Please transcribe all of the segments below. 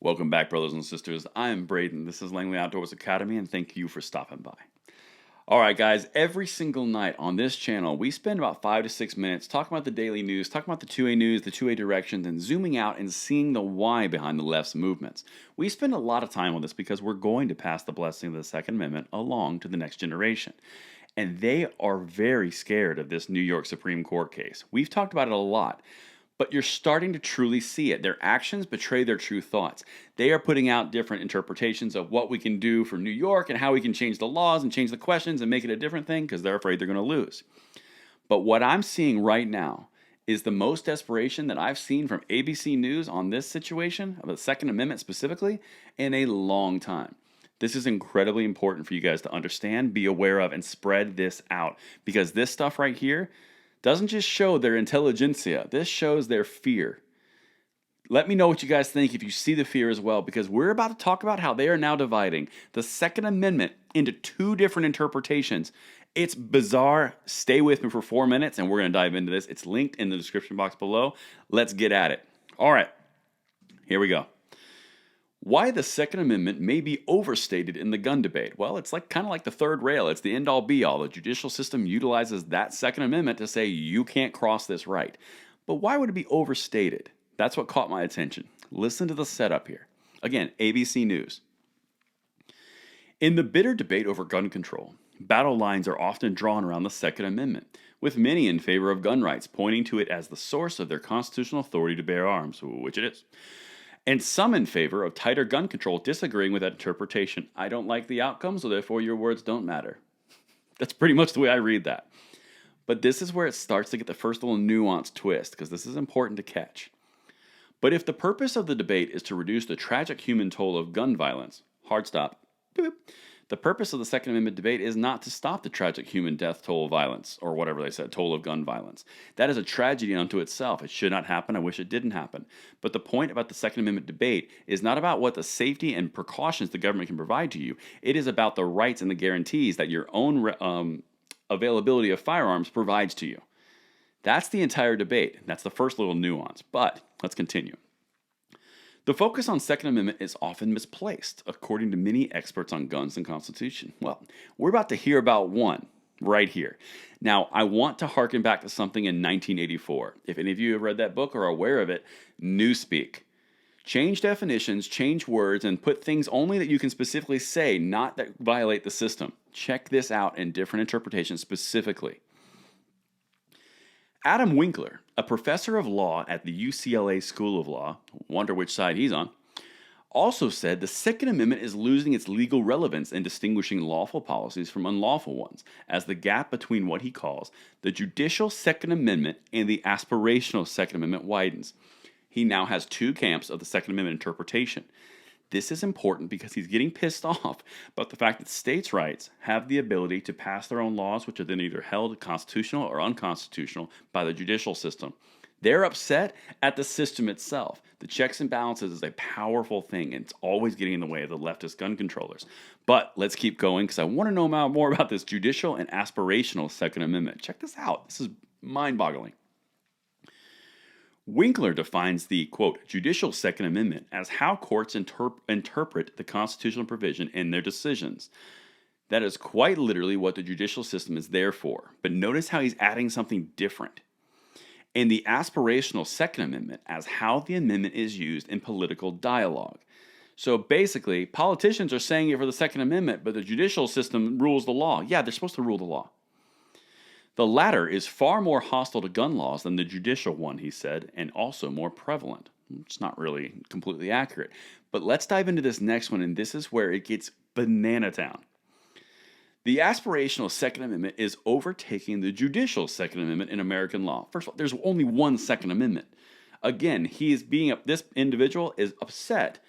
Welcome back, brothers and sisters. I'm Braden. This is Langley Outdoors Academy, and thank you for stopping by. All right, guys, every single night on this channel, we spend about 5 to 6 minutes talking about the daily news, talking about the 2A news, the 2A directions, and zooming out and seeing the why behind the left's movements. We spend a lot of time on this because we're going to pass the blessing of the Second Amendment along to the next generation. And they are very scared of this New York Supreme Court case. We've talked about it a lot. But you're starting to truly see it. Their actions betray their true thoughts. They are putting out different interpretations of what we can do for New York and how we can change the laws and change the questions and make it a different thing because they're afraid they're going to lose. But what I'm seeing right now is the most desperation that I've seen from ABC News on this situation, of the Second Amendment specifically, in a long time. This is incredibly important for you guys to understand, be aware of, and spread this out because this stuff right here doesn't just show their intelligentsia, this shows their fear. Let me know what you guys think if you see the fear as well, because we're about to talk about how they are now dividing the Second Amendment into two different interpretations. It's bizarre. Stay with me for 4 minutes and we're going to dive into this. It's linked in the description box below. Let's get at it. All right, here we go. Why the Second Amendment may be overstated in the gun debate. Well, it's kind of like the third rail. It's the end-all be-all. The judicial system utilizes that Second Amendment to say you can't cross this right. But why would it be overstated? That's what caught my attention. Listen to the setup here. Again, ABC News. In the bitter debate over gun control, battle lines are often drawn around the Second Amendment, with many in favor of gun rights, pointing to it as the source of their constitutional authority to bear arms, which it is. And some in favor of tighter gun control disagreeing with that interpretation. I don't like the outcome, so therefore your words don't matter. That's pretty much the way I read that. But this is where it starts to get the first little nuanced twist, because this is important to catch. But if the purpose of the debate is to reduce the tragic human toll of gun violence, hard stop, boop, the purpose of the Second Amendment debate is not to stop the tragic human death toll of violence, or whatever they said, toll of gun violence. That is a tragedy unto itself. It should not happen. I wish it didn't happen. But the point about the Second Amendment debate is not about what the safety and precautions the government can provide to you. It is about the rights and the guarantees that your own availability of firearms provides to you. That's the entire debate. That's the first little nuance. But let's continue. The focus on Second Amendment is often misplaced, according to many experts on guns and Constitution. Well, we're about to hear about one right here. Now, I want to harken back to something in 1984. If any of you have read that book or are aware of it, Newspeak. Change definitions, change words, and put things only that you can specifically say, not that violate the system. Check this out in different interpretations specifically. Adam Winkler, a professor of law at the UCLA School of Law, wonder which side he's on, also said the Second Amendment is losing its legal relevance in distinguishing lawful policies from unlawful ones, as the gap between what he calls the judicial Second Amendment and the aspirational Second Amendment widens. He now has two camps of the Second Amendment interpretation. This is important because he's getting pissed off about the fact that states' rights have the ability to pass their own laws, which are then either held constitutional or unconstitutional by the judicial system. They're upset at the system itself. The checks and balances is a powerful thing, and it's always getting in the way of the leftist gun controllers. But let's keep going because I want to know more about this judicial and aspirational Second Amendment. Check this out. This is mind-boggling. Winkler defines the, quote, judicial Second Amendment as how courts interpret the constitutional provision in their decisions. That is quite literally what the judicial system is there for. But notice how he's adding something different. And the aspirational Second Amendment as how the amendment is used in political dialogue. So basically, politicians are saying it for the Second Amendment, but the judicial system rules the law. Yeah, they're supposed to rule the law. The latter is far more hostile to gun laws than the judicial one, he said, and also more prevalent. It's not really completely accurate. But let's dive into this next one, and this is where it gets banana town. The aspirational Second Amendment is overtaking the judicial Second Amendment in American law. First of all, there's only one Second Amendment. Again, this individual is upset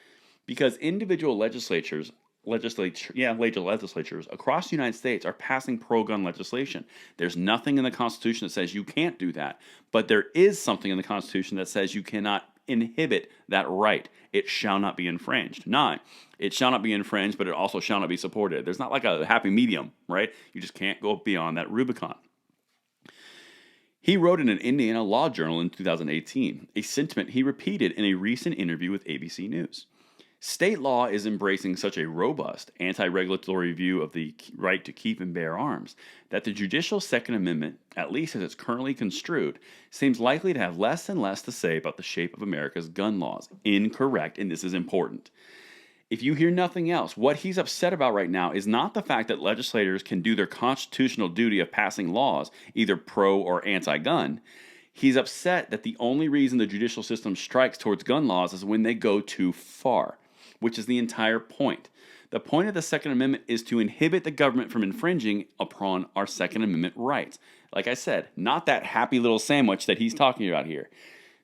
because individual legislatures across the United States are passing pro-gun legislation. There's nothing in the Constitution that says you can't do that, but there is something in the Constitution that says you cannot inhibit that right. It shall not be infringed. 9, it shall not be infringed, but it also shall not be supported. There's not like a happy medium, right? You just can't go beyond that Rubicon. He wrote in an Indiana Law Journal in 2018, a sentiment he repeated in a recent interview with ABC News. State law is embracing such a robust anti regulatory view of the right to keep and bear arms that the judicial Second Amendment, at least as it's currently construed, seems likely to have less and less to say about the shape of America's gun laws. Incorrect, and this is important. If you hear nothing else, what he's upset about right now is not the fact that legislators can do their constitutional duty of passing laws, either pro or anti gun. He's upset that the only reason the judicial system strikes towards gun laws is when they go too far, which is the entire point. The point of the Second Amendment is to inhibit the government from infringing upon our Second Amendment rights. Like I said, not that happy little sandwich that he's talking about here.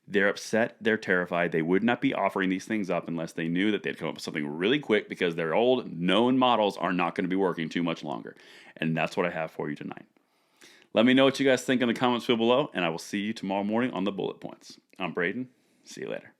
They're upset, they're terrified, they would not be offering these things up unless they knew that they'd come up with something really quick because their old known models are not going to be working too much longer. And that's what I have for you tonight. Let me know what you guys think in the comments field below, and I will see you tomorrow morning on the bullet points. I'm Braden. See you later.